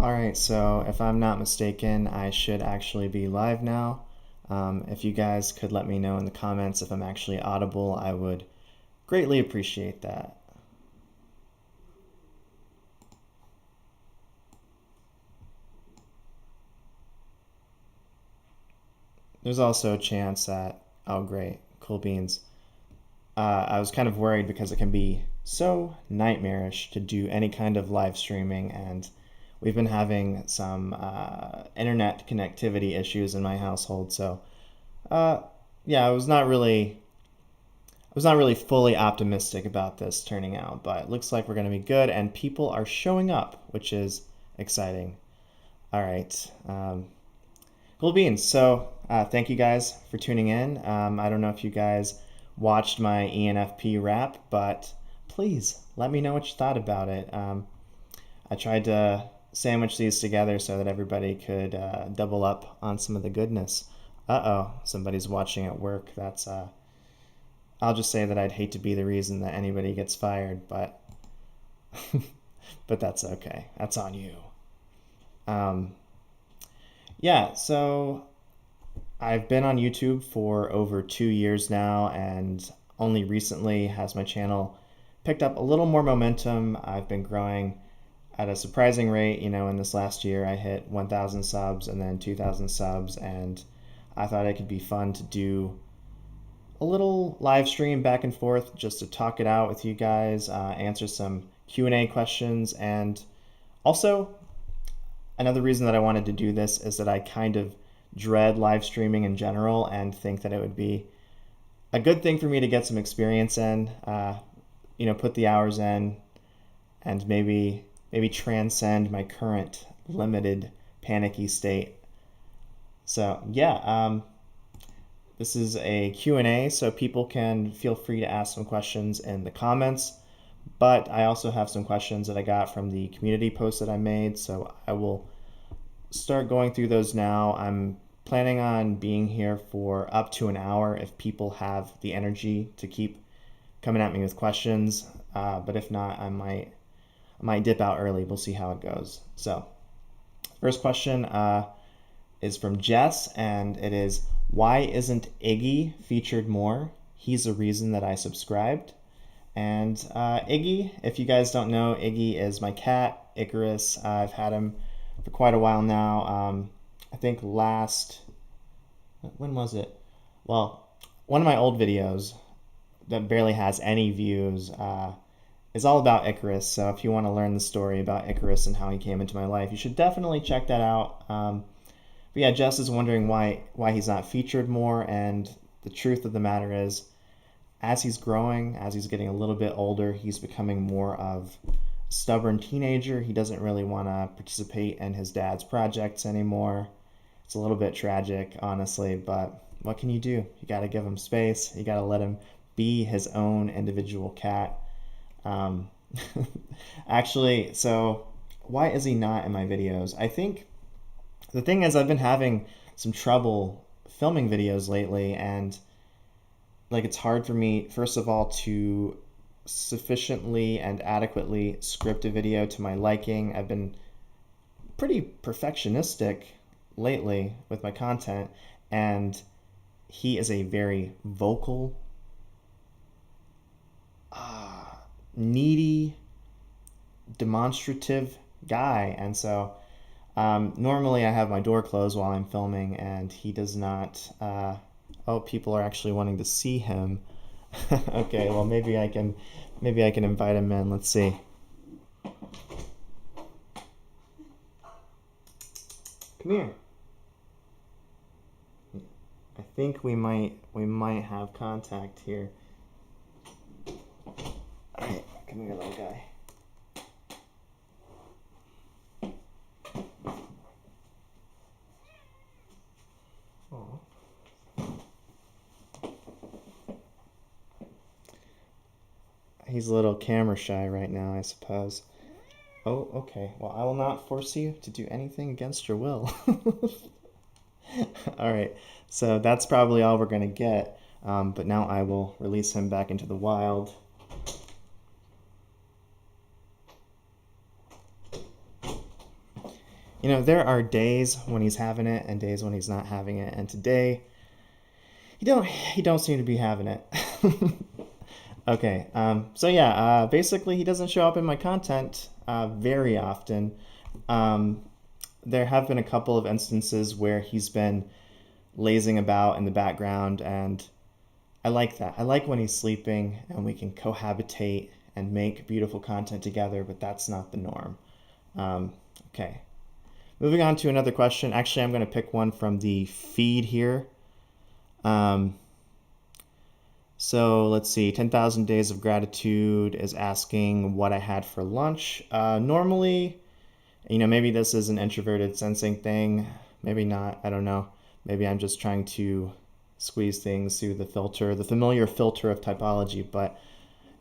Alright, so if I'm not mistaken, I should actually be live now. If you guys could let me know in the comments if I'm actually audible, I would greatly appreciate that. There's also a chance that, oh great, cool beans. I was kind of worried because it can be so nightmarish to do any kind of live streaming, and we've been having some internet connectivity issues in my household. So, uh, yeah, I was not really fully optimistic about this turning out, but it looks like we're going to be good, and people are showing up, which is exciting. All right. Cool beans. So, thank you guys for tuning in. I don't know if you guys watched my ENFP wrap, but please let me know what you thought about it. I tried to sandwich these together so that everybody could double up on some of the goodness. Uh-oh, somebody's watching at work. I'll just say that I'd hate to be the reason that anybody gets fired, but but that's okay. That's on you. Um, yeah, so I've been on YouTube for over 2 years now, and only recently has my channel picked up a little more momentum. I've been growing at a surprising rate. In this last year, I hit 1,000 subs and then 2,000 subs, and I thought it could be fun to do a little live stream back and forth just to talk it out with you guys, answer some Q&A questions, and also another reason that I wanted to do this is that I kind of dread live streaming in general and think that it would be a good thing for me to get some experience in, put the hours in, and maybe transcend my current limited panicky state. So yeah, this is a Q&A, so people can feel free to ask some questions in the comments. But I also have some questions that I got from the community post that I made, so I will start going through those now. I'm planning on being here for up to an hour if people have the energy to keep coming at me with questions. But if not, I might dip out early. We'll see how it goes. So, first question is from Jess, and it is, why isn't Iggy featured more? He's the reason that I subscribed. And Iggy, if you guys don't know, Iggy is my cat, Icarus. I've had him for quite a while now. I think when was it? Well, one of my old videos that barely has any views is all about Icarus. So if you want to learn the story about Icarus and how he came into my life, you should definitely check that out. But yeah, Jess is wondering why he's not featured more, and the truth of the matter is, as he's growing, as he's getting a little bit older, he's becoming more of a stubborn teenager. He doesn't really want to participate in his dad's projects anymore. It's a little bit tragic, honestly, but what can you do? You got to give him space. You got to let him be his own individual cat. Actually, so why is he not in my videos? I think the thing is, I've been having some trouble filming videos lately, and it's hard for me, first of all, to sufficiently and adequately script a video to my liking. I've been pretty perfectionistic lately with my content, and he is a very vocal, needy, demonstrative guy, and so normally I have my door closed while I'm filming, and he does not. Oh, people are actually wanting to see him. Okay, well maybe I can invite him in. Let's see. Come here. I think we might have contact here. Alright, come here, little guy. Oh. He's a little camera shy right now, I suppose. Oh, okay. Well, I will not force you to do anything against your will. All right. So that's probably all we're going to get. But now I will release him back into the wild. There are days when he's having it and days when he's not having it, and today he don't seem to be having it. Okay, so yeah, basically he doesn't show up in my content very often. Um, there have been a couple of instances where he's been lazing about in the background, and I like that. I like when he's sleeping and we can cohabitate and make beautiful content together, but that's not the norm. Um, okay, moving on to another question. Actually, I'm going to pick one from the feed here. Um, so let's see. 10,000 Days of Gratitude is asking what I had for lunch. Normally, maybe this is an introverted sensing thing. Maybe not. I don't know. Maybe I'm just trying to squeeze things through the filter, the familiar filter of typology. But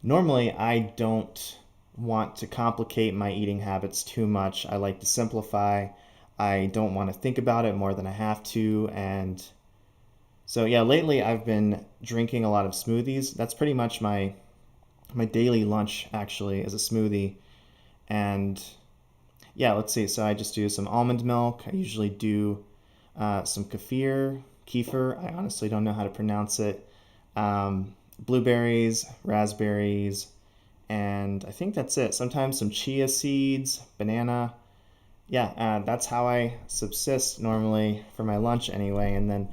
normally, I don't want to complicate my eating habits too much. I like to simplify. I don't want to think about it more than I have to. And so, yeah, lately I've been drinking a lot of smoothies. That's pretty much my daily lunch, actually, is a smoothie. And yeah, let's see. So I just do some almond milk. I usually do some kefir. I honestly don't know how to pronounce it. Blueberries, raspberries, and I think that's it. Sometimes some chia seeds, banana. Yeah, that's how I subsist normally for my lunch anyway. And then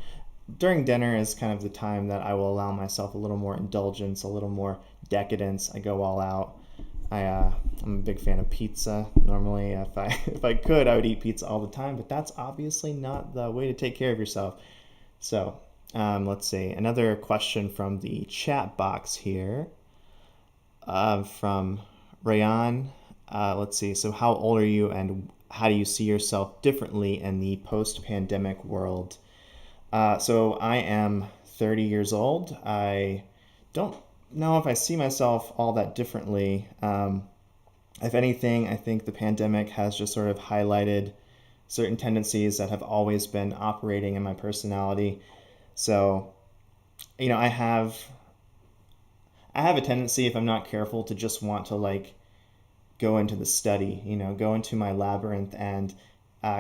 during dinner is kind of the time that I will allow myself a little more indulgence, a little more decadence. I go all out. I'm a big fan of pizza. Normally, if I if I could, I would eat pizza all the time, but that's obviously not the way to take care of yourself. So, let's see. Another question from the chat box here, from Rayan. Let's see. So, how old are you, and how do you see yourself differently in the post-pandemic world? So, I am 30 years old. I don't know if I see myself all that differently. If anything, I think the pandemic has just sort of highlighted certain tendencies that have always been operating in my personality. So, you know, I have I have a tendency, if I'm not careful, to just want to like go into the study, go into my labyrinth and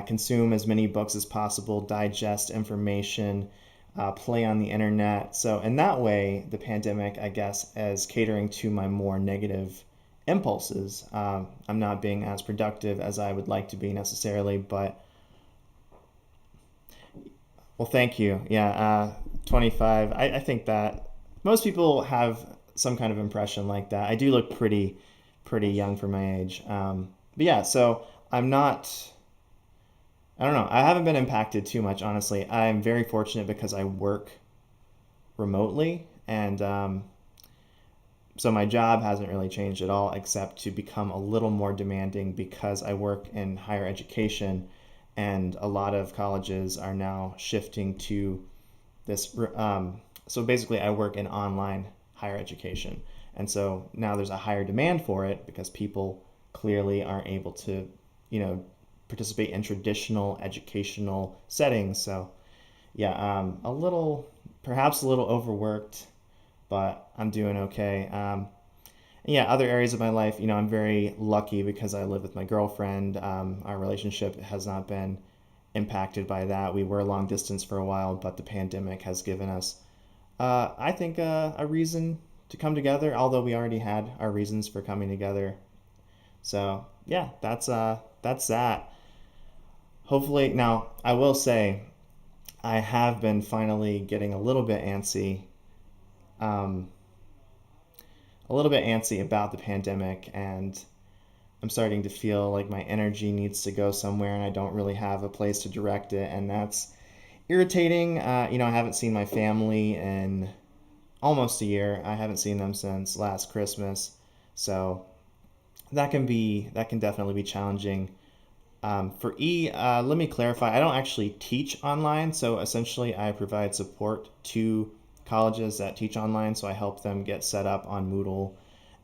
consume as many books as possible, digest information, play on the internet. So, in that way, the pandemic, I guess, is catering to my more negative impulses. I'm not being as productive as I would like to be necessarily, but well, thank you. Yeah, 25. I think that most people have some kind of impression like that. I do look pretty young for my age. But yeah, so I'm not. I don't know. I haven't been impacted too much, honestly. I'm very fortunate because I work remotely, and so my job hasn't really changed at all, except to become a little more demanding because I work in higher education, and a lot of colleges are now shifting to this. So basically, I work in online higher education, and so now there's a higher demand for it because people clearly aren't able to, you know, participate in traditional educational settings. So yeah, perhaps a little overworked, but I'm doing okay. Yeah, other areas of my life, I'm very lucky because I live with my girlfriend. Our relationship has not been impacted by that. We were long distance for a while, but the pandemic has given us, I think, a reason to come together. Although we already had our reasons for coming together. So yeah, that's that. Hopefully, now I will say I have been finally getting um, a little bit antsy about the pandemic, and I'm starting to feel like my energy needs to go somewhere, and I don't really have a place to direct it, and that's irritating. I haven't seen my family in almost a year. I haven't seen them since last Christmas, so that can definitely be challenging. For E, let me clarify. I don't actually teach online, so essentially I provide support to colleges that teach online. So I help them get set up on Moodle,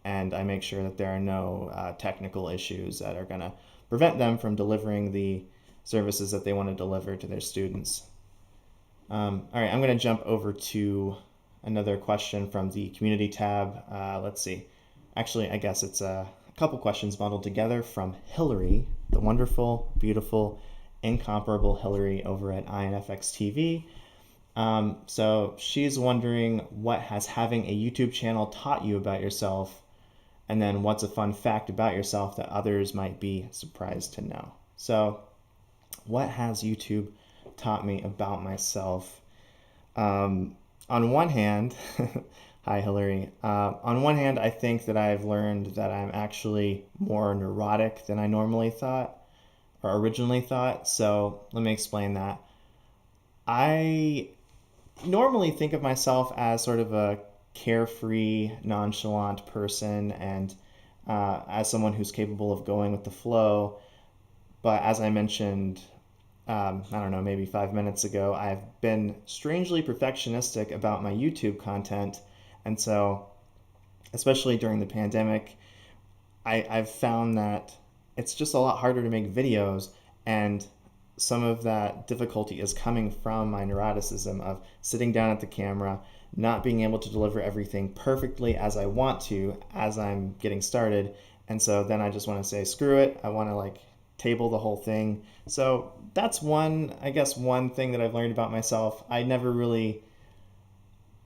and I make sure that there are no technical issues that are going to prevent them from delivering the services that they want to deliver to their students. All right, I'm going to jump over to another question from the community tab. Let's see. Actually, I guess it's a couple questions bundled together from Hillary, the wonderful, beautiful incomparable Hillary over at INFX TV. So she's wondering, what has having a YouTube channel taught you about yourself? And then what's a fun fact about yourself that others might be surprised to know? So what has YouTube taught me about myself? On one hand, hi Hillary. On one hand, I think that I've learned that I'm actually more neurotic than I normally thought or originally thought. So let me explain that. I normally think of myself as sort of a carefree, nonchalant person, and as someone who's capable of going with the flow. But as I mentioned, I don't know, maybe 5 minutes ago, I've been strangely perfectionistic about my YouTube content. And so, especially during the pandemic, I've found that it's just a lot harder to make videos, and some of that difficulty is coming from my neuroticism of sitting down at the camera, not being able to deliver everything perfectly as I want to as I'm getting started. And so then I just want to say, screw it. I want to like table the whole thing. So that's one thing that I've learned about myself. I never really,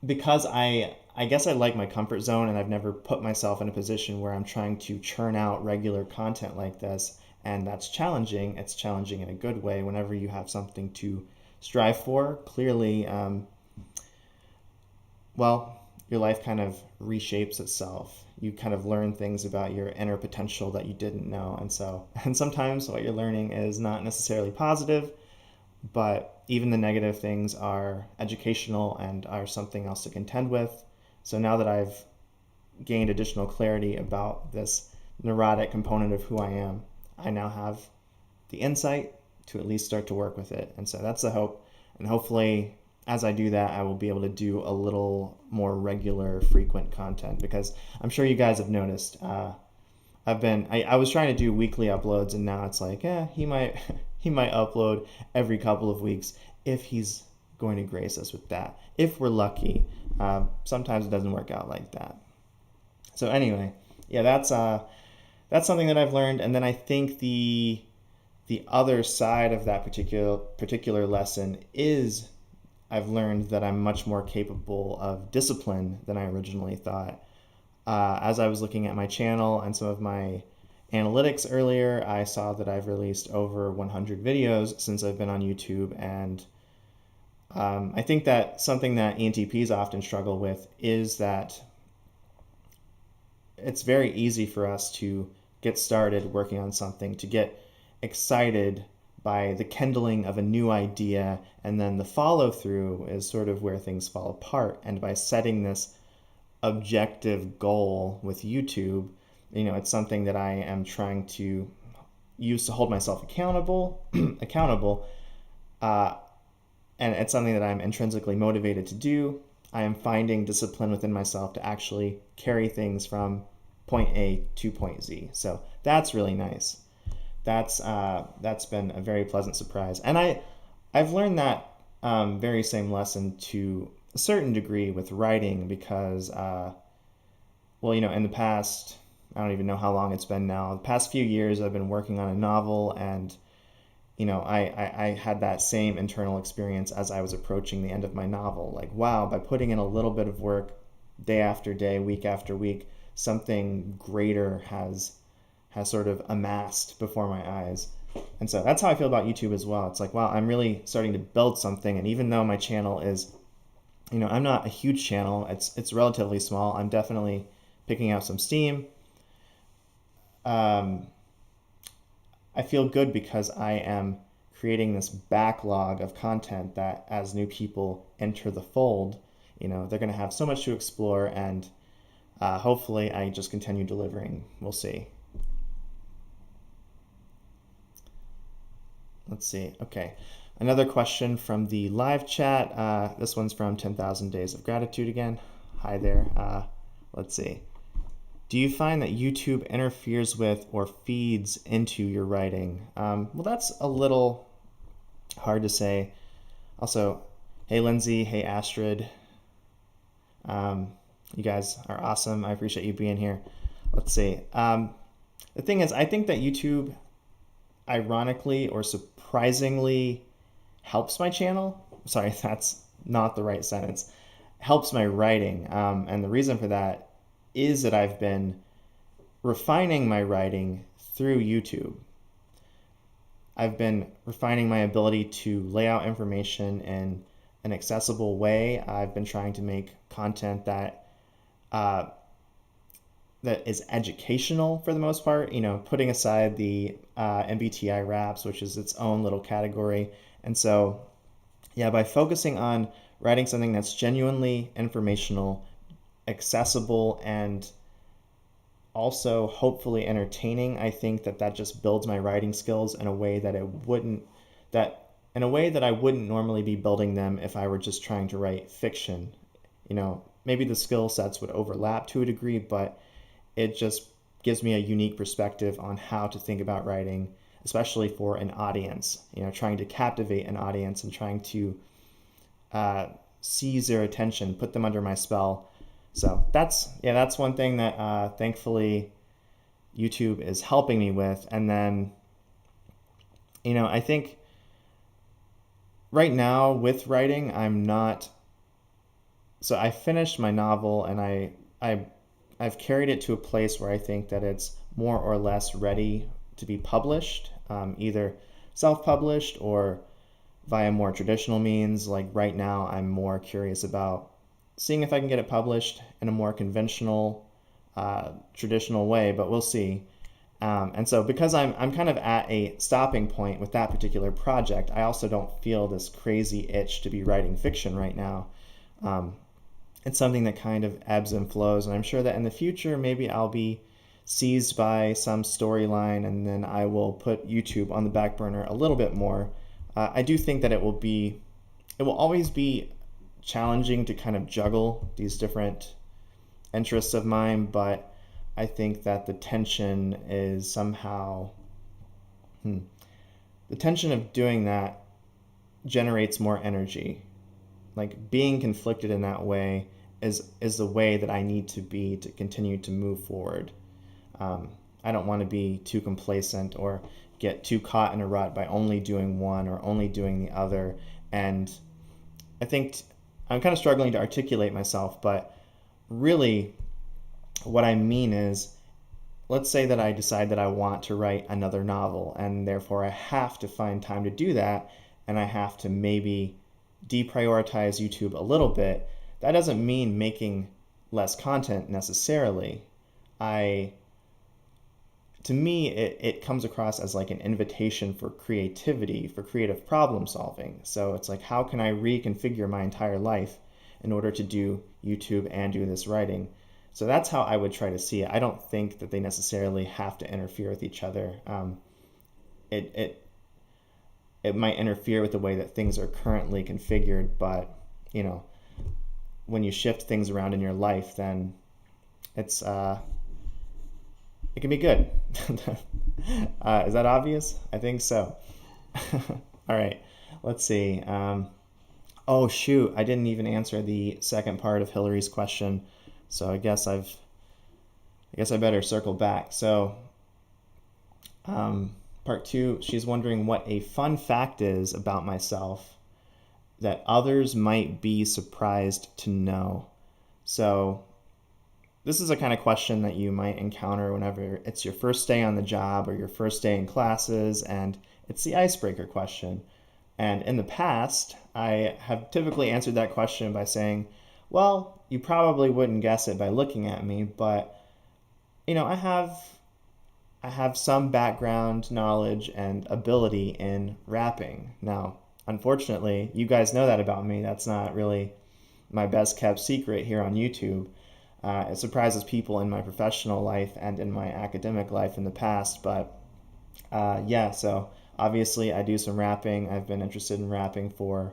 because I guess I like my comfort zone, and I've never put myself in a position where I'm trying to churn out regular content like this, and that's challenging. It's challenging in a good way whenever you have something to strive for. Clearly, well, your life kind of reshapes itself. You kind of learn things about your inner potential that you didn't know. And sometimes what you're learning is not necessarily positive, but even the negative things are educational and are something else to contend with. So now that I've gained additional clarity about this neurotic component of who I am, I now have the insight to at least start to work with it. And so that's the hope. And hopefully, as I do that, I will be able to do a little more regular, frequent content, because I'm sure you guys have noticed. I was trying to do weekly uploads, and now it's like, he might he might upload every couple of weeks if he's going to grace us with that. If we're lucky, sometimes it doesn't work out like that. So anyway, yeah, that's something that I've learned, and then I think the other side of that particular lesson is I've learned that I'm much more capable of discipline than I originally thought. As I was looking at my channel and some of my analytics earlier, I saw that I've released over 100 videos since I've been on YouTube, and I think that something that ENTPs often struggle with is that it's very easy for us to get started working on something, to get excited by the kindling of a new idea, and then the follow through is sort of where things fall apart. And by setting this objective goal with YouTube, it's something that I am trying to use to hold myself accountable, and it's something that I'm intrinsically motivated to do. I am finding discipline within myself to actually carry things from point A to point Z. So that's really nice. That's been a very pleasant surprise, and I've learned that very same lesson to a certain degree with writing, because in the past, I don't even know how long it's been now. The past few years, I've been working on a novel, and I had that same internal experience as I was approaching the end of my novel. Like, wow, by putting in a little bit of work, day after day, week after week, something greater has sort of amassed before my eyes. And so that's how I feel about YouTube as well. It's like, wow, I'm really starting to build something. And even though my channel is, I'm not a huge channel, it's relatively small, I'm definitely picking up some steam. I feel good because I am creating this backlog of content that as new people enter the fold, they're going to have so much to explore, and hopefully I just continue delivering. We'll see. Let's see. Okay. Another question from the live chat. This one's from 10,000 Days of Gratitude again. Hi there. Let's see. Do you find that YouTube interferes with or feeds into your writing? Well, that's a little hard to say. Also, hey Lindsay, hey Astrid. You guys are awesome. I appreciate you being here. Let's see. The thing is, I think that YouTube ironically or surprisingly helps my channel. Sorry, that's not the right sentence. Helps my writing. And the reason for that is that I've been refining my writing through YouTube. I've been refining my ability to lay out information in an accessible way. I've been trying to make content uh, that is educational for the most part, putting aside the MBTI raps, which is its own little category. And so, yeah, by focusing on writing something that's genuinely informational, accessible, and also hopefully entertaining, I think that just builds my writing skills in a way that I wouldn't normally be building them if I were just trying to write fiction. Maybe the skill sets would overlap to a degree, but it just gives me a unique perspective on how to think about writing, especially for an audience, trying to captivate an audience and trying to seize their attention, put them under my spell. So that's one thing that thankfully YouTube is helping me with. And then, I think right now with writing, I'm not. So I finished my novel, and I've carried it to a place where I think that it's more or less ready to be published, either self-published or via more traditional means. Like right now, I'm more curious about seeing if I can get it published in a more conventional, traditional way, but we'll see. And so because I'm kind of at a stopping point with that particular project, I also don't feel this crazy itch to be writing fiction right now. Um, it's something that kind of ebbs and flows, and I'm sure that in the future maybe I'll be seized by some storyline, and then I will put YouTube on the back burner a little bit more. I do think that it will always be challenging to kind of juggle these different interests of mine, but I think that the tension is somehow, the tension of doing that generates more energy. Like being conflicted in that way is the way that I need to be to continue to move forward. I don't want to be too complacent or get too caught in a rut by only doing one or only doing the other. And I think I'm kind of struggling to articulate myself, but really what I mean is, let's say that I decide that I want to write another novel, and therefore I have to find time to do that, and I have to maybe deprioritize YouTube a little bit. That doesn't mean making less content necessarily. I To me, it comes across as like an invitation for creativity, for creative problem solving. So it's like, how can I reconfigure my entire life in order to do YouTube and do this writing? So that's how I would try to see it. I don't think that they necessarily have to interfere with each other. It, it, it might interfere with the way that things are currently configured, but you know, when you shift things around in your life, then it's it can be good. Is that obvious? I think so. All right, let's see. Oh shoot, I didn't even answer the second part of Hillary's question, so I guess I better circle back. So, part two, she's wondering what a fun fact is about myself that others might be surprised to know. So, this is a kind of question that you might encounter whenever it's your first day on the job or your first day in classes, and it's the icebreaker question. And in the past, I have typically answered that question by saying, well, you probably wouldn't guess it by looking at me, but I have some background knowledge and ability in rapping. Now, unfortunately, you guys know that about me. That's not really my best kept secret here on YouTube. It surprises people in my professional life and in my academic life in the past, but yeah, so obviously I do some rapping. I've been interested in rapping for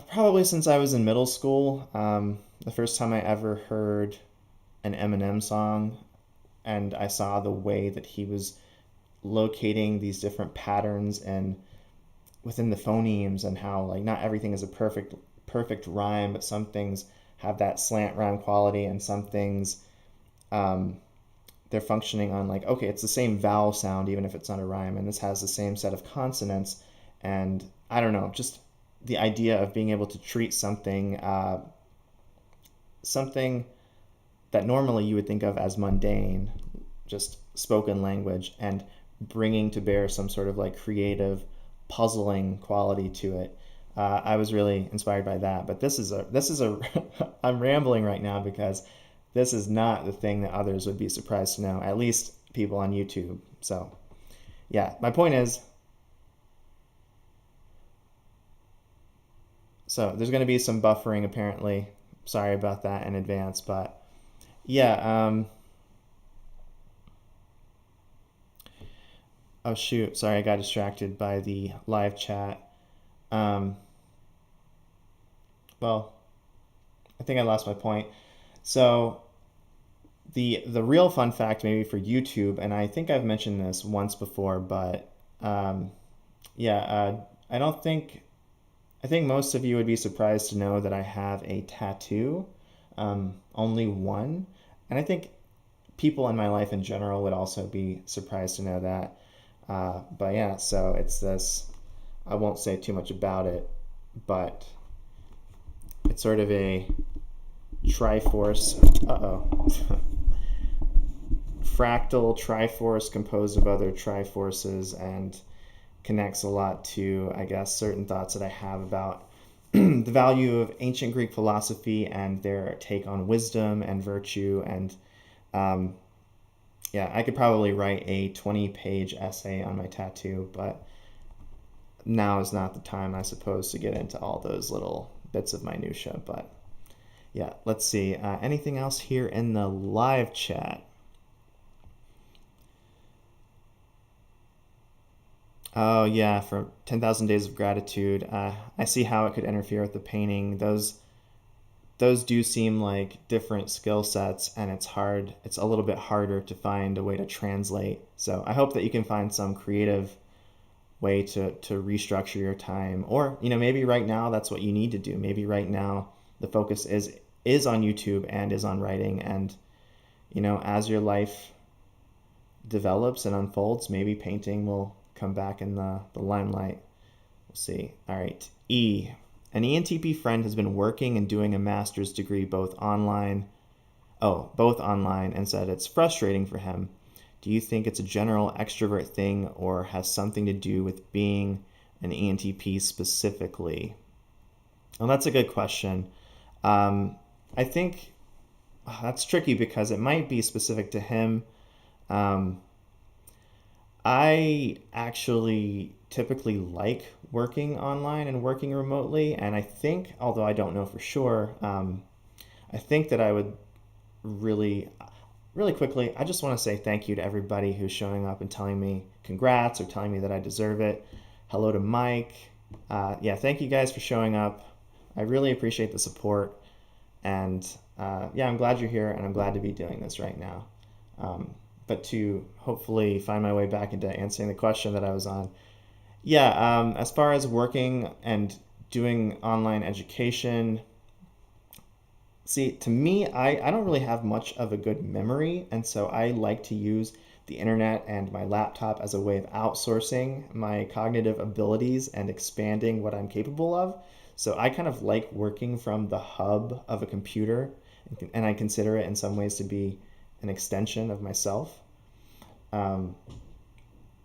probably since I was in middle school. The first time I ever heard an Eminem song and I saw the way that he was locating these different patterns and within the phonemes, and how like not everything is a perfect rhyme, but some things have that slant rhyme quality, and some things they're functioning on like, okay, it's the same vowel sound even if it's not a rhyme, and this has the same set of consonants. And I don't know, just the idea of being able to treat something that normally you would think of as mundane, just spoken language, and bringing to bear some sort of like creative, puzzling quality to it. I was really inspired by that. But this is a I'm rambling right now because this is not the thing that others would be surprised to know, at least people on YouTube. So yeah, my point is, so there's going to be some buffering apparently. Sorry about that in advance, but yeah. Oh shoot, sorry, I got distracted by the live chat. Um, well, I think I lost my point. So the real fun fact maybe for YouTube, and I think I've mentioned this once before, but um, yeah, I don't think I think most of you would be surprised to know that I have a tattoo, only one, and I think people in my life in general would also be surprised to know that. But yeah, so it's this. I won't say too much about it, but it's sort of a triforce. Fractal triforce composed of other triforces, and connects a lot to, I guess, certain thoughts that I have about the value of ancient Greek philosophy and their take on wisdom and virtue. And um, yeah, I could probably write a 20-page essay on my tattoo, but now is not the time, I suppose, to get into all those little bits of minutia. But yeah, let's see. Anything else here in the live chat? Oh yeah, for 10,000 Days of Gratitude. I see how it could interfere with the painting. Those do seem like different skill sets, and it's a little bit harder to find a way to translate. So I hope that you can find some creative way to restructure your time. Or, maybe right now that's what you need to do. Maybe right now the focus is on YouTube and is on writing, and as your life develops and unfolds, maybe painting will come back in the limelight. We'll see. All right. E. An ENTP friend has been working and doing a master's degree both online, and said it's frustrating for him. Do you think it's a general extrovert thing or has something to do with being an ENTP specifically? Well, that's a good question. I think that's tricky because it might be specific to him. Um, I actually typically like working online and working remotely, and I think, although I don't know for sure, I think that I would really, really quickly, I just want to say thank you to everybody who's showing up and telling me congrats or telling me that I deserve it. Hello to Mike. Yeah, thank you guys for showing up. I really appreciate the support, and yeah, I'm glad you're here, and I'm glad to be doing this right now. But to hopefully find my way back into answering the question that I was on. Yeah, as far as working and doing online education, see, to me, I don't really have much of a good memory, and so I like to use the internet and my laptop as a way of outsourcing my cognitive abilities and expanding what I'm capable of. So I kind of like working from the hub of a computer, and I consider it in some ways to be an extension of myself. Um,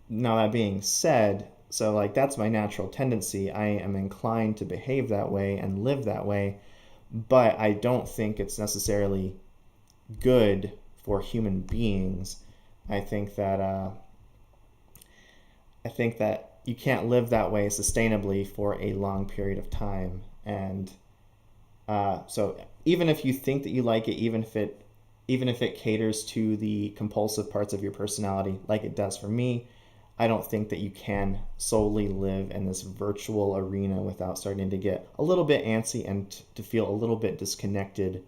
Now that being said, so like that's my natural tendency. I am inclined to behave that way and live that way, but I don't think it's necessarily good for human beings. I think that I think that you can't live that way sustainably for a long period of time, and so even if you think that you like it, even if it caters to the compulsive parts of your personality, like it does for me, I don't think that you can solely live in this virtual arena without starting to get a little bit antsy and to feel a little bit disconnected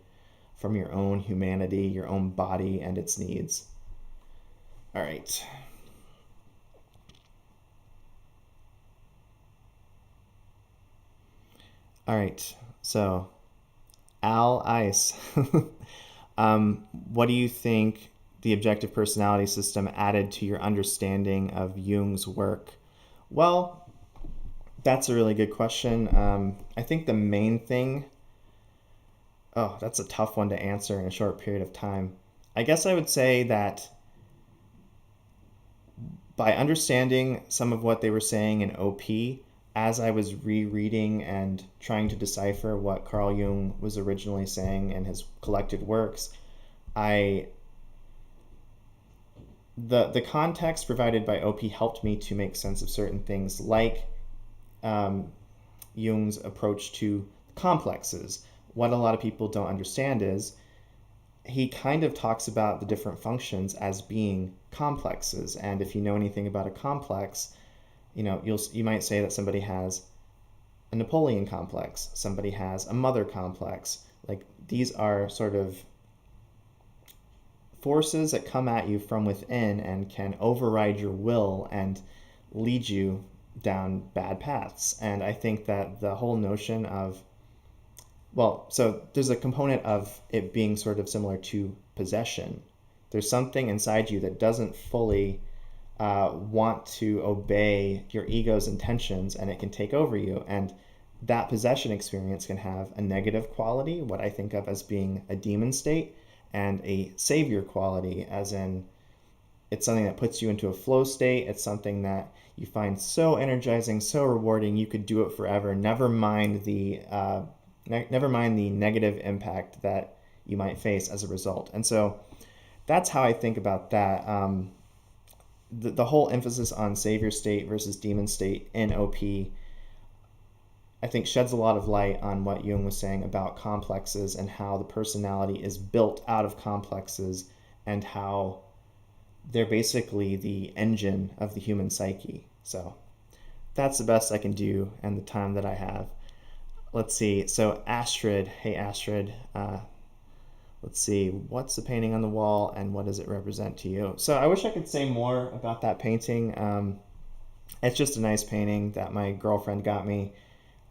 from your own humanity, your own body, and its needs. All right. All right. So, Al Ice. What do you think the objective personality system added to your understanding of Jung's work? Well, that's a really good question. I think the main thing, oh, that's a tough one to answer in a short period of time. I guess I would say that by understanding some of what they were saying in OP, as I was rereading and trying to decipher what Carl Jung was originally saying in his collected works, I the context provided by OP helped me to make sense of certain things, like um, Jung's approach to complexes. What a lot of people don't understand is he kind of talks about the different functions as being complexes. And if you know anything about a complex, you might say that somebody has a Napoleon complex, somebody has a mother complex. Like, these are sort of forces that come at you from within and can override your will and lead you down bad paths. And I think that the whole notion of, well, so there's a component of it being sort of similar to possession. There's something inside you that doesn't fully want to obey your ego's intentions, and it can take over you. And that possession experience can have a negative quality, what I think of as being a demon state, and a savior quality, as in it's something that puts you into a flow state. It's something that you find so energizing, so rewarding, you could do it forever. Never mind the negative impact that you might face as a result. And so that's how I think about that. The whole emphasis on savior state versus demon state in OP, I think, sheds a lot of light on what Jung was saying about complexes and how the personality is built out of complexes, and how they're basically the engine of the human psyche. So that's the best I can do and the time that I have. Let's see. So Astrid, hey Astrid, let's see, what's the painting on the wall and what does it represent to you? So I wish I could say more about that painting. It's just a nice painting that my girlfriend got me.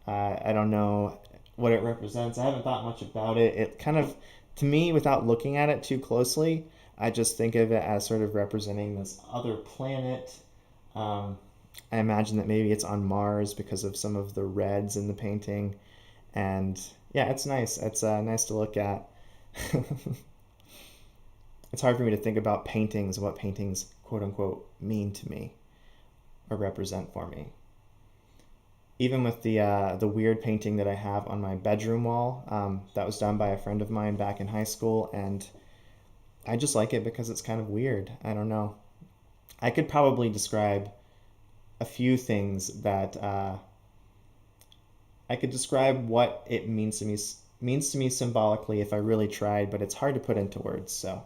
I don't know what it represents. I haven't thought much about it. It kind of, to me, without looking at it too closely, I just think of it as sort of representing this other planet. I imagine that maybe it's on Mars because of some of the reds in the painting. And yeah, it's nice. It's nice to look at. It's hard for me to think about paintings and what paintings, quote unquote, mean to me or represent for me. Even with the weird painting that I have on my bedroom wall, that was done by a friend of mine back in high school, and I just like it because it's kind of weird. I don't know. I could probably describe a few things that I could describe what it means to me symbolically if I really tried, but it's hard to put into words. So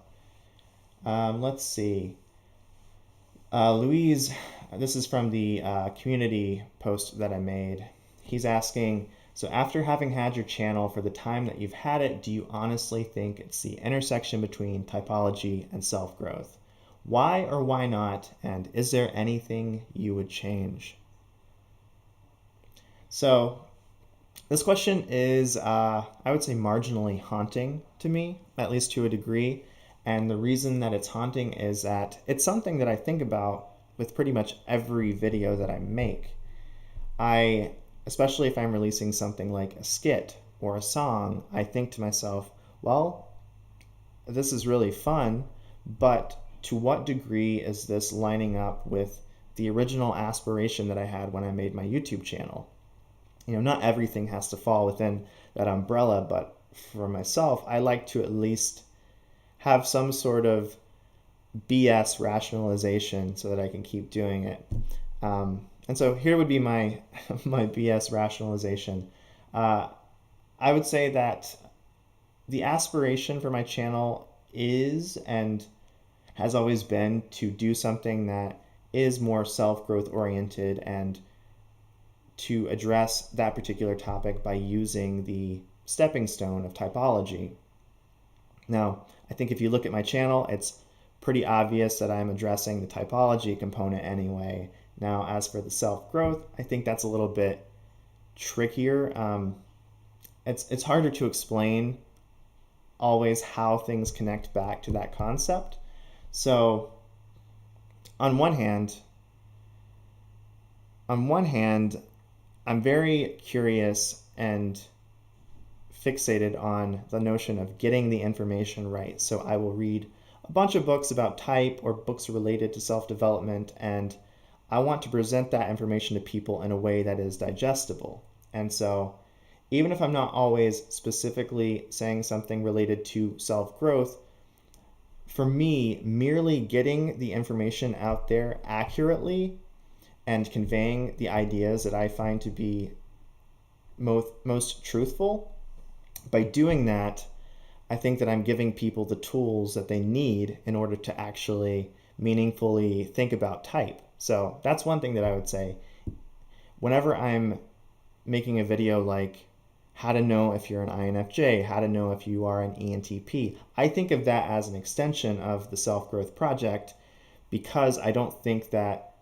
let's see. Louise, this is from the community post that I made. He's asking, so after having had your channel for the time that you've had it, do you honestly think it's the intersection between typology and self-growth? Why or why not? And is there anything you would change? So this question is, I would say, marginally haunting to me, at least to a degree. And the reason that it's haunting is that it's something that I think about with pretty much every video that I make. Especially if I'm releasing something like a skit or a song, I think to myself, well, this is really fun, but to what degree is this lining up with the original aspiration that I had when I made my YouTube channel? Not everything has to fall within that umbrella, but for myself, I like to at least have some sort of BS rationalization so that I can keep doing it. And so here would be my my BS rationalization. I would say that the aspiration for my channel is and has always been to do something that is more self-growth oriented and to address that particular topic by using the stepping stone of typology. Now, I think if you look at my channel, it's pretty obvious that I'm addressing the typology component anyway. Now, as for the self-growth, I think that's a little bit trickier. It's harder to explain always how things connect back to that concept. So on one hand, I'm very curious and fixated on the notion of getting the information right. So I will read a bunch of books about type or books related to self-development, and I want to present that information to people in a way that is digestible. And so even if I'm not always specifically saying something related to self-growth, for me, merely getting the information out there accurately and conveying the ideas that I find to be most truthful, by doing that, I think that I'm giving people the tools that they need in order to actually meaningfully think about type. So that's one thing that I would say. Whenever I'm making a video like how to know if you're an INFJ, how to know if you are an ENTP, I think of that as an extension of the self-growth project, because I don't think that,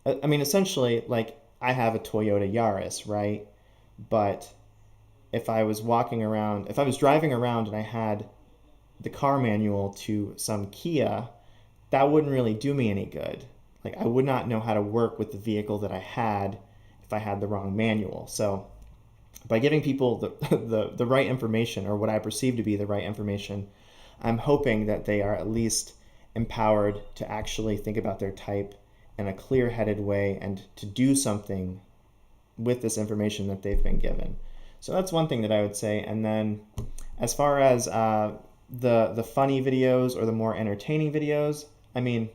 I mean, essentially, like, I have a Toyota Yaris, right? But if I was driving around and I had the car manual to some Kia, that wouldn't really do me any good. Like, I would not know how to work with the vehicle that I had if I had the wrong manual. So by giving people the right information, or what I perceive to be the right information, I'm hoping that they are at least empowered to actually think about their type in a clear-headed way and to do something with this information that they've been given. So that's one thing that I would say. And then as far as the funny videos or the more entertaining videos, I mean,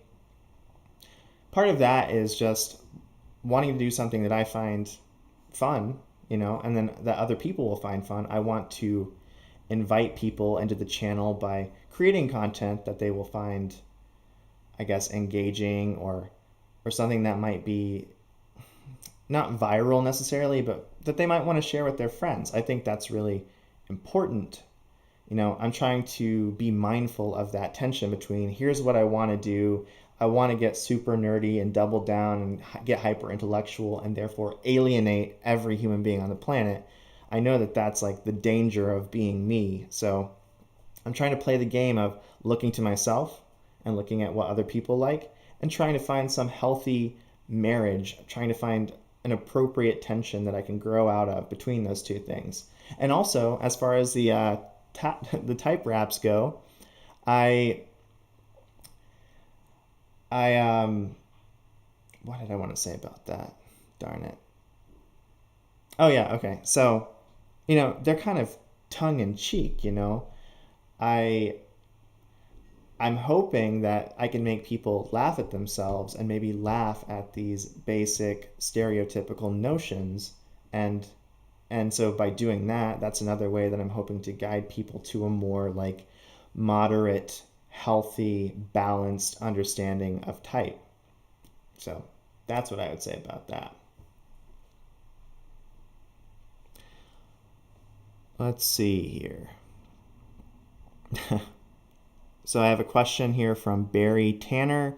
part of that is just wanting to do something that I find fun, and then that other people will find fun. I want to invite people into the channel by creating content that they will find, I guess, engaging, or something that might be not viral necessarily, but that they might want to share with their friends. I think that's really important. I'm trying to be mindful of that tension between, here's what I want to do. I want to get super nerdy and double down and get hyper intellectual and therefore alienate every human being on the planet. I know that that's like the danger of being me. So I'm trying to play the game of looking to myself and looking at what other people like, and trying to find some healthy marriage, trying to find an appropriate tension that I can grow out of between those two things. And also, as far as the type raps go, I what did I want to say about that? Darn it. Oh yeah, okay. So, they're kind of tongue in cheek, I I'm hoping that I can make people laugh at themselves and maybe laugh at these basic stereotypical notions, and so by doing that, that's another way that I'm hoping to guide people to a more like moderate, healthy, balanced understanding of type. So that's what I would say about that. Let's see here. So I have a question here from Barry Tanner.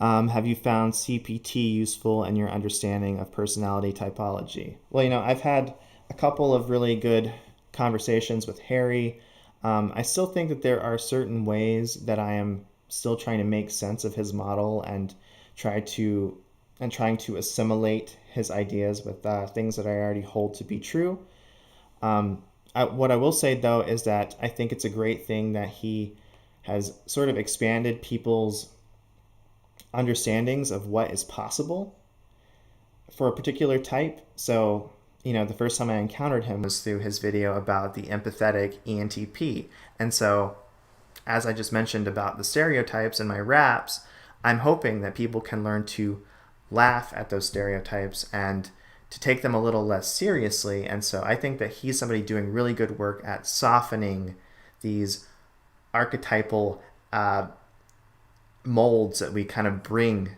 Have you found CPT useful in your understanding of personality typology? Well, I've had a couple of really good conversations with Harry. I still think that there are certain ways that I am still trying to make sense of his model and trying to assimilate his ideas with things that I already hold to be true. What I will say, though, is that I think it's a great thing that he has sort of expanded people's understandings of what is possible for a particular type. So, the first time I encountered him was through his video about the empathetic ENTP. And so, as I just mentioned about the stereotypes in my raps, I'm hoping that people can learn to laugh at those stereotypes and to take them a little less seriously. And so I think that he's somebody doing really good work at softening these archetypal molds that we kind of bring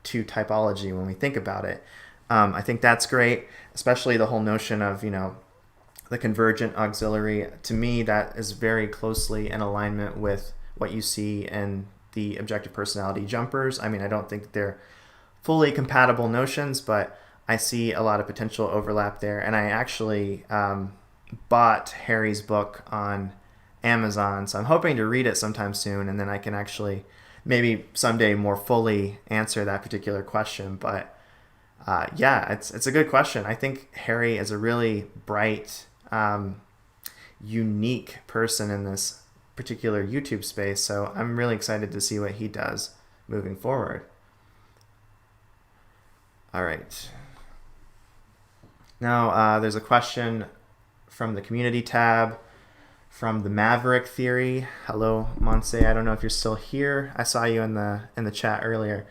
to typology when we think about it. I think that's great, especially the whole notion of, the convergent auxiliary. To me, that is very closely in alignment with what you see in the objective personality jumpers. I mean, I don't think they're fully compatible notions, but I see a lot of potential overlap there. And I actually bought Harry's book on Amazon, so I'm hoping to read it sometime soon, and then I can actually maybe someday more fully answer that particular question. But yeah, it's a good question. I think Harry is a really bright, unique person in this particular YouTube space. So I'm really excited to see what he does moving forward. All right. Now, there's a question from the community tab from the Maverick Theory. Hello, Monse. I don't know if you're still here. I saw you in the chat earlier.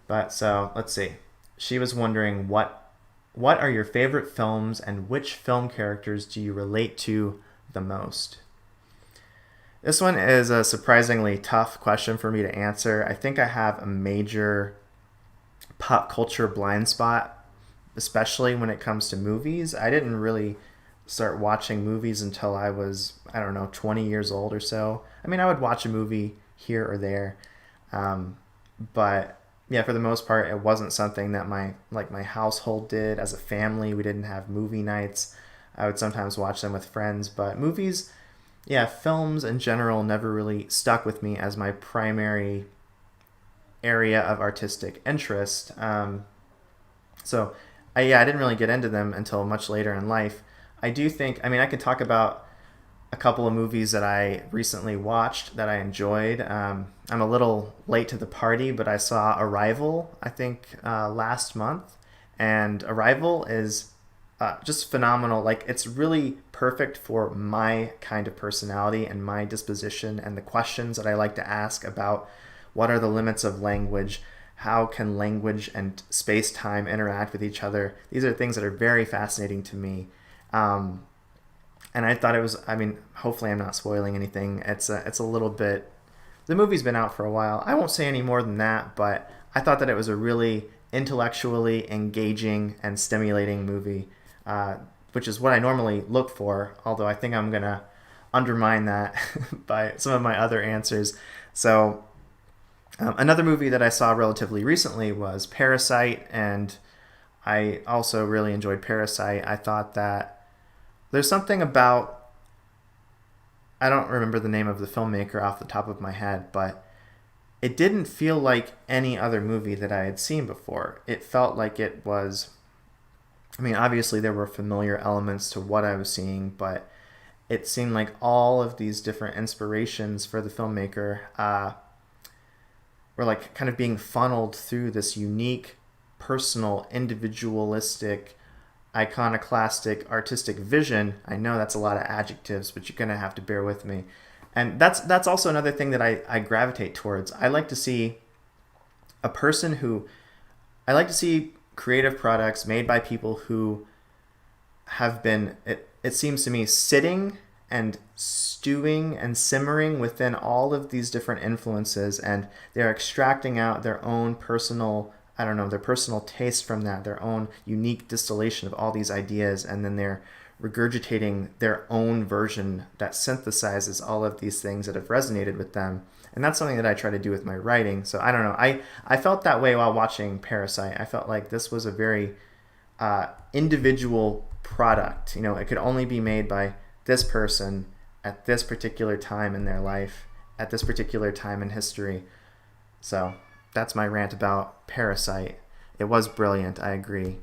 But so let's see. She was wondering what are your favorite films and which film characters do you relate to the most? This one is a surprisingly tough question for me to answer. I think I have a major pop culture blind spot, especially when it comes to movies. I didn't really start watching movies until I was, I don't know, 20 years old or so. I mean, I would watch a movie here or there, but yeah, for the most part, it wasn't something that my household did as a family. We didn't have movie nights. I would sometimes watch them with friends, but movies, yeah, films in general never really stuck with me as my primary area of artistic interest. So, I didn't really get into them until much later in life. I do think, I mean, I could talk about a couple of movies that I recently watched that I enjoyed. I'm a little late to the party, but I saw Arrival, I think, last month. And Arrival is just phenomenal. Like, it's really perfect for my kind of personality and my disposition and the questions that I like to ask about what are the limits of language, how can language and space-time interact with each other. These are things that are very fascinating to me. And I thought it was, I mean, hopefully I'm not spoiling anything. It's a little bit, the movie's been out for a while. I won't say any more than that, but I thought that it was a really intellectually engaging and stimulating movie, which is what I normally look for, although I think I'm going to undermine that by some of my other answers. So another movie that I saw relatively recently was Parasite, and I also really enjoyed Parasite. I thought that there's something about, I don't remember the name of the filmmaker off the top of my head, but it didn't feel like any other movie that I had seen before. It felt like it was, I mean, obviously there were familiar elements to what I was seeing, but it seemed like all of these different inspirations for the filmmaker were like kind of being funneled through this unique, personal, individualistic, iconoclastic, artistic vision. I know that's a lot of adjectives, but you're going to have to bear with me. And that's also another thing that I gravitate towards. I like to see a person who, I like to see creative products made by people who have been, it seems to me, sitting and stewing and simmering within all of these different influences, and they're extracting out their own personal, I don't know, their personal taste from that, their own unique distillation of all these ideas, and then they're regurgitating their own version that synthesizes all of these things that have resonated with them. And that's something that I try to do with my writing. So I don't know, I felt that way while watching Parasite. I felt like this was a very individual product. You know, it could only be made by this person at this particular time in their life, at this particular time in history. So that's my rant about Parasite. It was brilliant, I agree.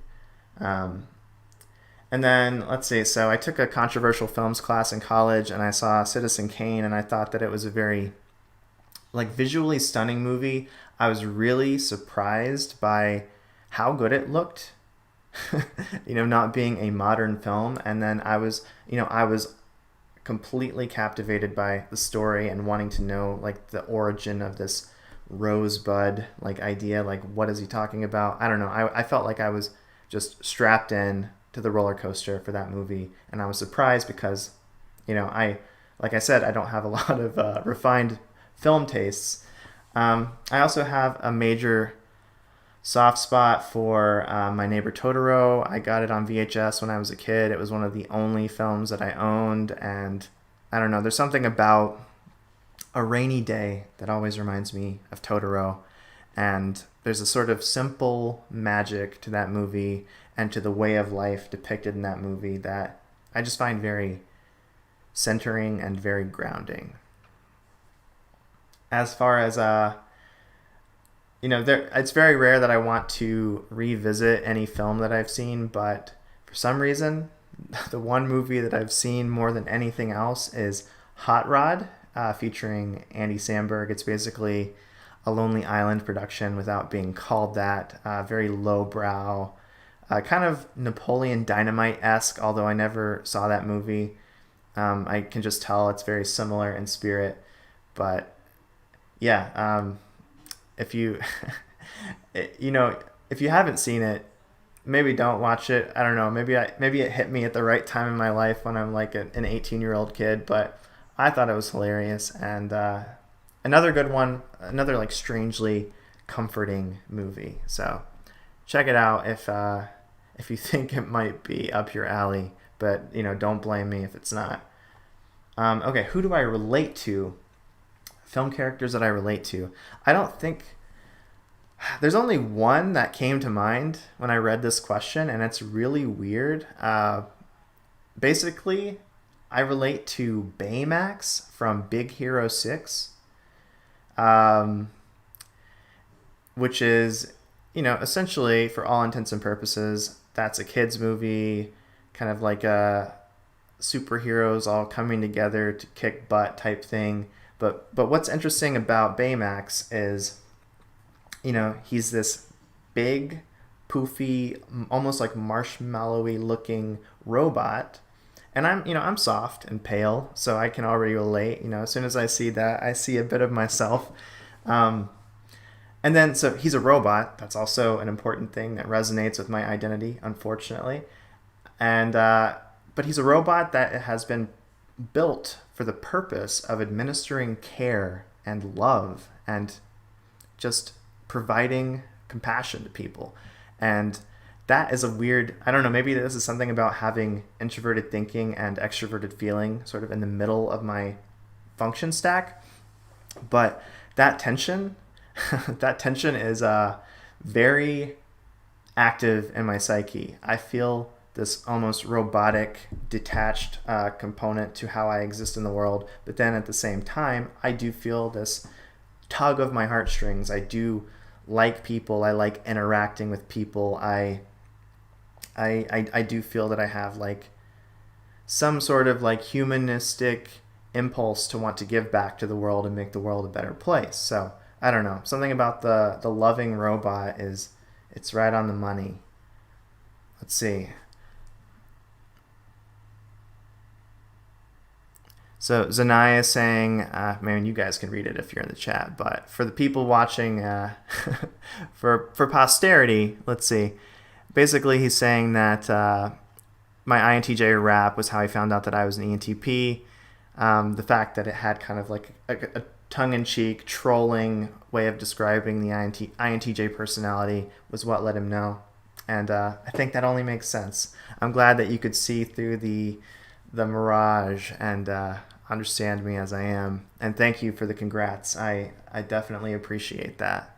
And then, let's see, so I took a controversial films class in college, and I saw Citizen Kane, and I thought that it was a very, like, visually stunning movie. I was really surprised by how good it looked, not being a modern film. And then I was completely captivated by the story and wanting to know, like, the origin of this rosebud, like, idea. Like, what is he talking about? I don't know. I felt like I was just strapped in to the roller coaster for that movie, and I was surprised because, like I said, I don't have a lot of refined film tastes. I also have a major soft spot for My Neighbor Totoro. I got it on VHS when I was a kid. It was one of the only films that I owned, and I don't know, there's something about a rainy day that always reminds me of Totoro, and there's a sort of simple magic to that movie and to the way of life depicted in that movie that I just find very centering and very grounding. As far as it's very rare that I want to revisit any film that I've seen, but for some reason, the one movie that I've seen more than anything else is Hot Rod, featuring Andy Samberg. It's basically a Lonely Island production without being called that. Very lowbrow, kind of Napoleon Dynamite-esque, although I never saw that movie. I can just tell it's very similar in spirit. But yeah, if you, if you haven't seen it, maybe don't watch it. I don't know. Maybe it hit me at the right time in my life when I'm like an 18-year-old kid, but I thought it was hilarious. And another good one, another like strangely comforting movie. So check it out if you think it might be up your alley, but don't blame me if it's not. Okay, who do I relate to? Film characters that I relate to. I don't think there's only one that came to mind when I read this question, and it's really weird. Basically, I relate to Baymax from Big Hero 6, which is, essentially, for all intents and purposes, that's a kid's movie, kind of like a superheroes all coming together to kick butt type thing. But what's interesting about Baymax is, he's this big, poofy, almost like marshmallowy looking robot. And I'm soft and pale, so I can already relate. As soon as I see that, I see a bit of myself. And then, so he's a robot. That's also an important thing that resonates with my identity, unfortunately. And but he's a robot that has been built for the purpose of administering care and love and just providing compassion to people. And that is a weird, I don't know, maybe this is something about having introverted thinking and extroverted feeling sort of in the middle of my function stack. But that tension, that tension is very active in my psyche. I feel this almost robotic, detached component to how I exist in the world. But then at the same time, I do feel this tug of my heartstrings. I do like people. I like interacting with people. I do feel that I have like some sort of like humanistic impulse to want to give back to the world and make the world a better place. So I don't know. Something about the loving robot it's right on the money. Let's see. So Zanaya is saying, man, you guys can read it if you're in the chat, but for the people watching, for posterity, let's see. Basically, he's saying that my INTJ rap was how he found out that I was an ENTP. The fact that it had kind of like a tongue-in-cheek, trolling way of describing the INTJ personality was what let him know. And I think that only makes sense. I'm glad that you could see through the mirage and understand me as I am. And thank you for the congrats. I definitely appreciate that.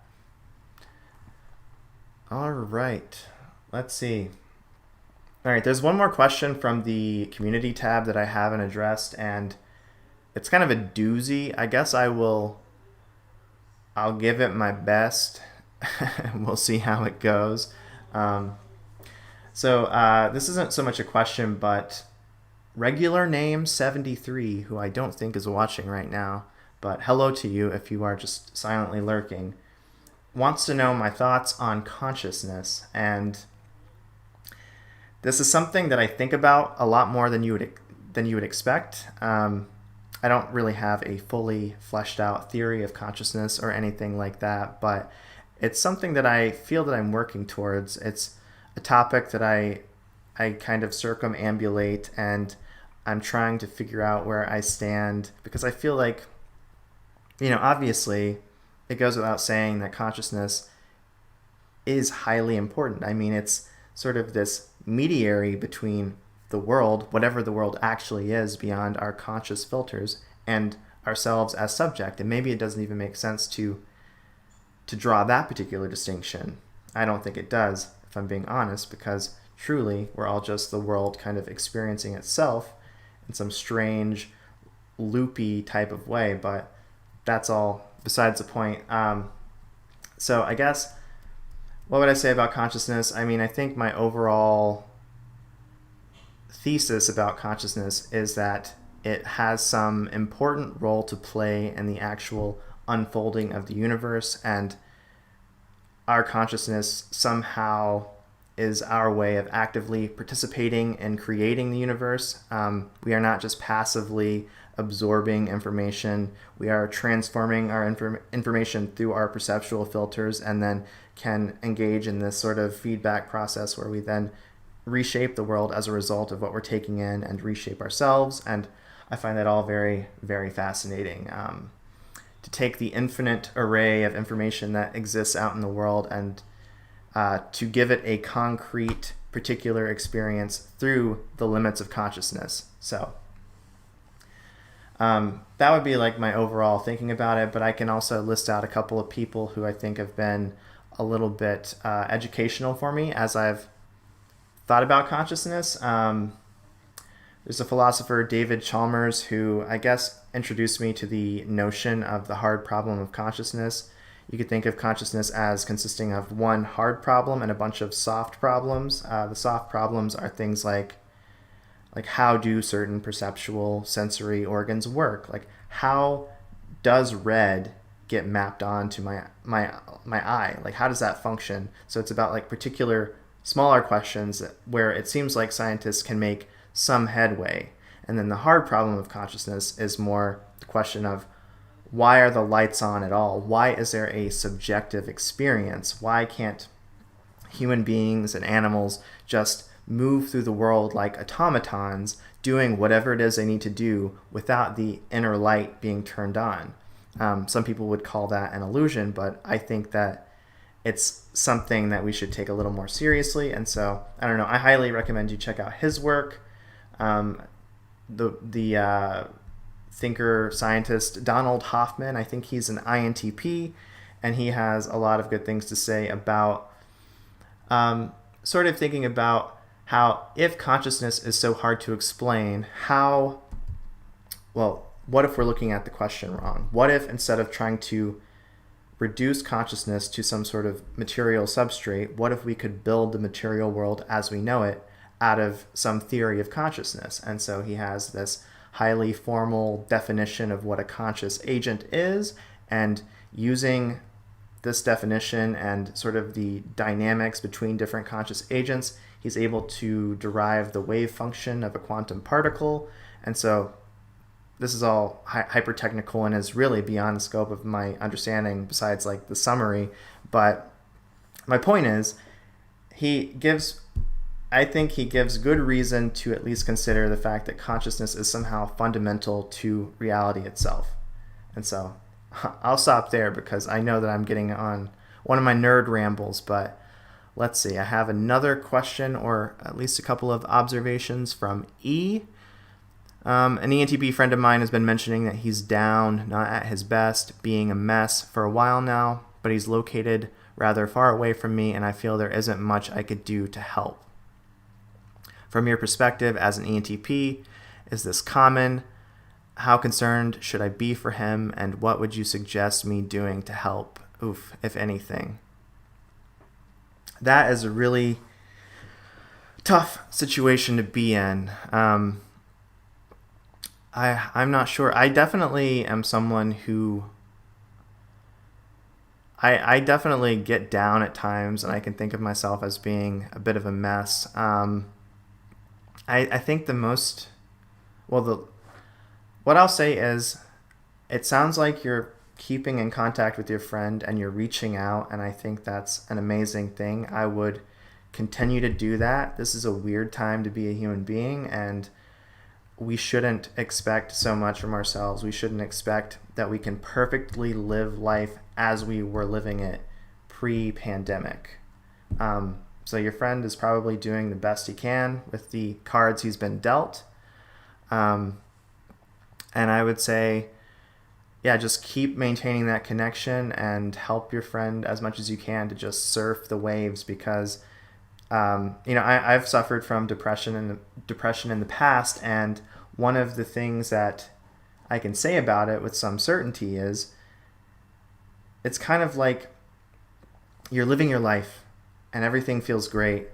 All right. Let's see. All right, there's one more question from the community tab that I haven't addressed, and it's kind of a doozy. I guess I'll give it my best. We'll see how it goes. So this isn't so much a question, but regular name 73, who I don't think is watching right now, but hello to you if you are just silently lurking, wants to know my thoughts on consciousness. And this is something that I think about a lot more than you would expect. I don't really have a fully fleshed out theory of consciousness or anything like that, but it's something that I feel that I'm working towards. It's a topic that I kind of circumambulate, and I'm trying to figure out where I stand, because I feel like, obviously it goes without saying that consciousness is highly important. I mean, it's sort of this mediary between the world, whatever the world actually is beyond our conscious filters, and ourselves as subject. And maybe it doesn't even make sense to draw that particular distinction. I don't think it does, if I'm being honest, because truly we're all just the world kind of experiencing itself in some strange, loopy type of way. But that's all besides the point. So I guess, what would I say about consciousness? I mean, I think my overall thesis about consciousness is that it has some important role to play in the actual unfolding of the universe, and our consciousness somehow is our way of actively participating in creating the universe. We are not just passively absorbing information. We are transforming our information through our perceptual filters, and then can engage in this sort of feedback process where we then reshape the world as a result of what we're taking in and reshape ourselves. And I find that all very, very fascinating. To take the infinite array of information that exists out in the world and to give it a concrete, particular experience through the limits of consciousness. So that would be like my overall thinking about it, but I can also list out a couple of people who I think have been a little bit educational for me as I've thought about consciousness. There's a philosopher, David Chalmers, who I guess introduced me to the notion of the hard problem of consciousness. You could think of consciousness as consisting of one hard problem and a bunch of soft problems. The soft problems are things like how do certain perceptual sensory organs work? Like, how does red get mapped onto my eye? Like, how does that function? So it's about like particular smaller questions where it seems like scientists can make some headway. And then the hard problem of consciousness is more the question of, why are the lights on at all? Why is there a subjective experience? Why can't human beings and animals just move through the world like automatons, doing whatever it is they need to do without the inner light being turned on? Some people would call that an illusion, but I think that it's something that we should take a little more seriously. And so, I don't know, I highly recommend you check out his work. The thinker scientist Donald Hoffman, I think he's an INTP, and he has a lot of good things to say about sort of thinking about how, if consciousness is so hard to explain, what if we're looking at the question wrong? What if, instead of trying to reduce consciousness to some sort of material substrate, what if we could build the material world as we know it out of some theory of consciousness? And so he has this highly formal definition of what a conscious agent is, and using this definition and sort of the dynamics between different conscious agents, he's able to derive the wave function of a quantum particle. And so this is all hyper-technical and is really beyond the scope of my understanding besides like the summary. But my point is, I think he gives good reason to at least consider the fact that consciousness is somehow fundamental to reality itself. And so I'll stop there because I know that I'm getting on one of my nerd rambles, but let's see. I have another question, or at least a couple of observations from E. An ENTP friend of mine has been mentioning that he's down, not at his best, being a mess for a while now, but he's located rather far away from me, and I feel there isn't much I could do to help. From your perspective as an ENTP, is this common? How concerned should I be for him, and what would you suggest me doing to help, if anything? That is a really tough situation to be in. I'm not sure. I definitely am someone who I definitely get down at times, and I can think of myself as being a bit of a mess. I think what I'll say is, it sounds like you're keeping in contact with your friend and you're reaching out, and I think that's an amazing thing. I would continue to do that. This is a weird time to be a human being, and we shouldn't expect so much from ourselves. We shouldn't expect that we can perfectly live life as we were living it pre-pandemic. So your friend is probably doing the best he can with the cards he's been dealt. And I would say, just keep maintaining that connection and help your friend as much as you can to just surf the waves, because I've suffered from depression in the past, and one of the things that I can say about it with some certainty is, it's kind of like you're living your life and everything feels great,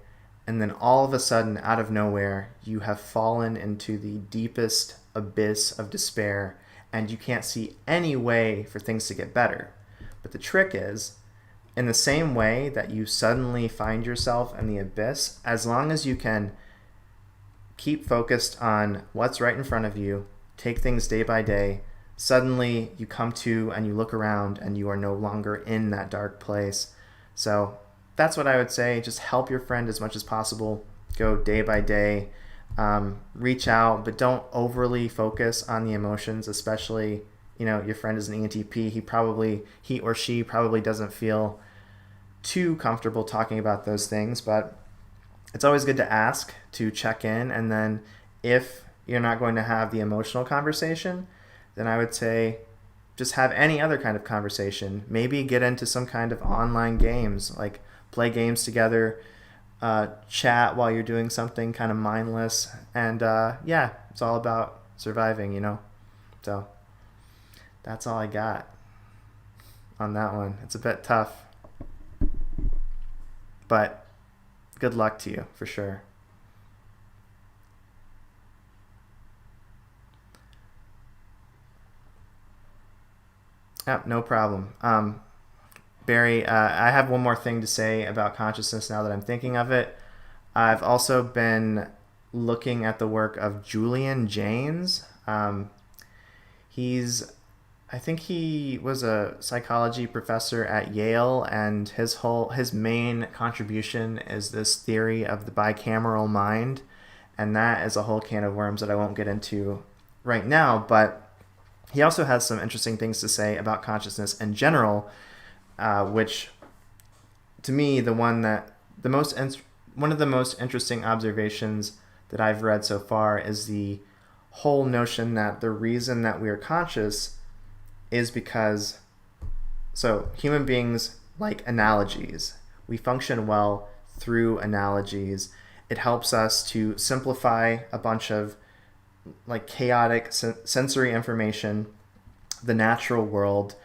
and then all of a sudden, out of nowhere, you have fallen into the deepest abyss of despair and you can't see any way for things to get better. But the trick is, in the same way that you suddenly find yourself in the abyss, as long as you can keep focused on what's right in front of you, take things day by day, suddenly you come to and you look around and you are no longer in that dark place. So that's what I would say. Just help your friend as much as possible. Go day by day. Reach out, but don't overly focus on the emotions, especially, your friend is an ENTP. He or she probably doesn't feel too comfortable talking about those things, but it's always good to ask, to check in, and then if you're not going to have the emotional conversation, then I would say just have any other kind of conversation. Maybe get into some kind of online games, like play games together, chat while you're doing something kind of mindless, and yeah, it's all about surviving. So that's all I got on that one. It's a bit tough, but good luck to you for sure. No problem. Barry, I have one more thing to say about consciousness now that I'm thinking of it. I've also been looking at the work of Julian Jaynes. I think he was a psychology professor at Yale, and his main contribution is this theory of the bicameral mind, and that is a whole can of worms that I won't get into right now. But he also has some interesting things to say about consciousness in general, which, to me, one of the most interesting observations that I've read so far is the whole notion that the reason that we are conscious is because, human beings like analogies. We function well through analogies. It helps us to simplify a bunch of chaotic sensory information, the natural world.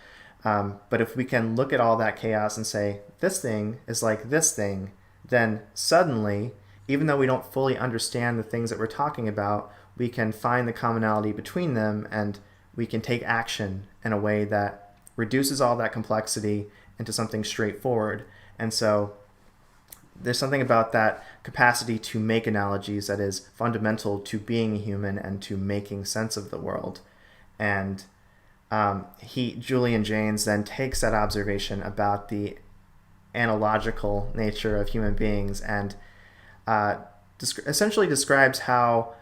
But if we can look at all that chaos and say, this thing is like this thing, then suddenly, even though we don't fully understand the things that we're talking about, we can find the commonality between them, and we can take action in a way that reduces all that complexity into something straightforward. And so there's something about that capacity to make analogies that is fundamental to being a human and to making sense of the world. And Julian Jaynes then takes that observation about the analogical nature of human beings and essentially describes how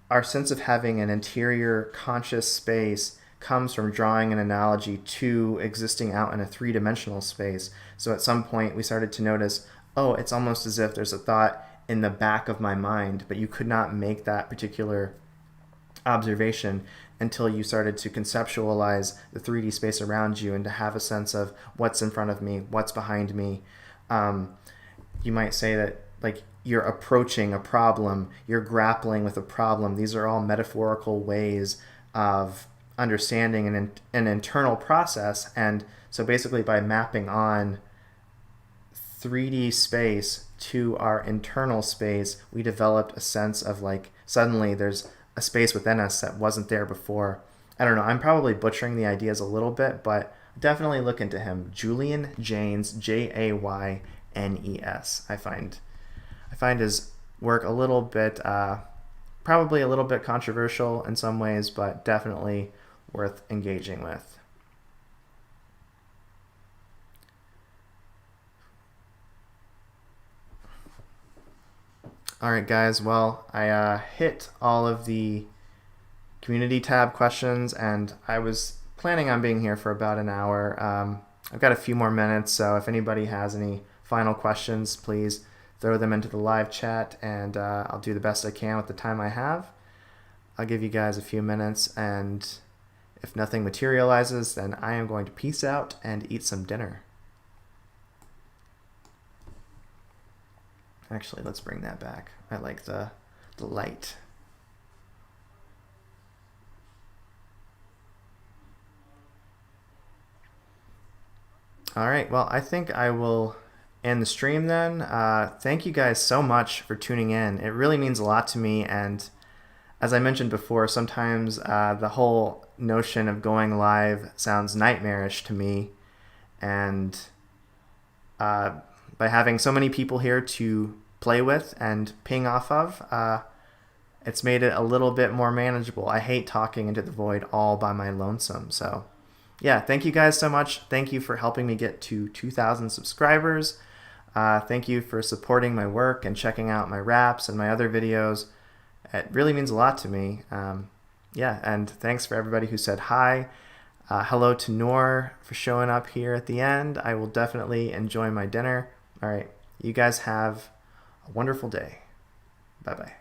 our sense of having an interior conscious space comes from drawing an analogy to existing out in a three-dimensional space. So at some point we started to notice, it's almost as if there's a thought in the back of my mind, but you could not make that particular observation until you started to conceptualize the 3D space around you and to have a sense of what's in front of me, what's behind me. You might say that you're approaching a problem, you're grappling with a problem. These are all metaphorical ways of understanding an internal process. And so basically by mapping on 3D space to our internal space, we developed a sense of suddenly there's a space within us that wasn't there before. I don't know, I'm probably butchering the ideas a little bit, but definitely look into him. Julian Jaynes, Jaynes. I find his work a little bit, probably a little bit controversial in some ways, but definitely worth engaging with. All right, guys. Well, I hit all of the community tab questions, and I was planning on being here for about an hour. I've got a few more minutes, so if anybody has any final questions, please throw them into the live chat, and I'll do the best I can with the time I have. I'll give you guys a few minutes, and if nothing materializes, then I am going to peace out and eat some dinner. Actually, let's bring that back. I like the light. All right, well, I think I will end the stream then. Thank you guys so much for tuning in. It really means a lot to me, and as I mentioned before, sometimes the whole notion of going live sounds nightmarish to me, and by having so many people here to play with and ping off of, it's made it a little bit more manageable. I hate talking into the void all by my lonesome. So yeah, thank you guys so much. Thank you for helping me get to 2,000 subscribers. Thank you for supporting my work and checking out my raps and my other videos. It really means a lot to me. Yeah, and thanks for everybody who said hi. Hello to Noor for showing up here at the end. I will definitely enjoy my dinner. All right, you guys have a wonderful day. Bye-bye.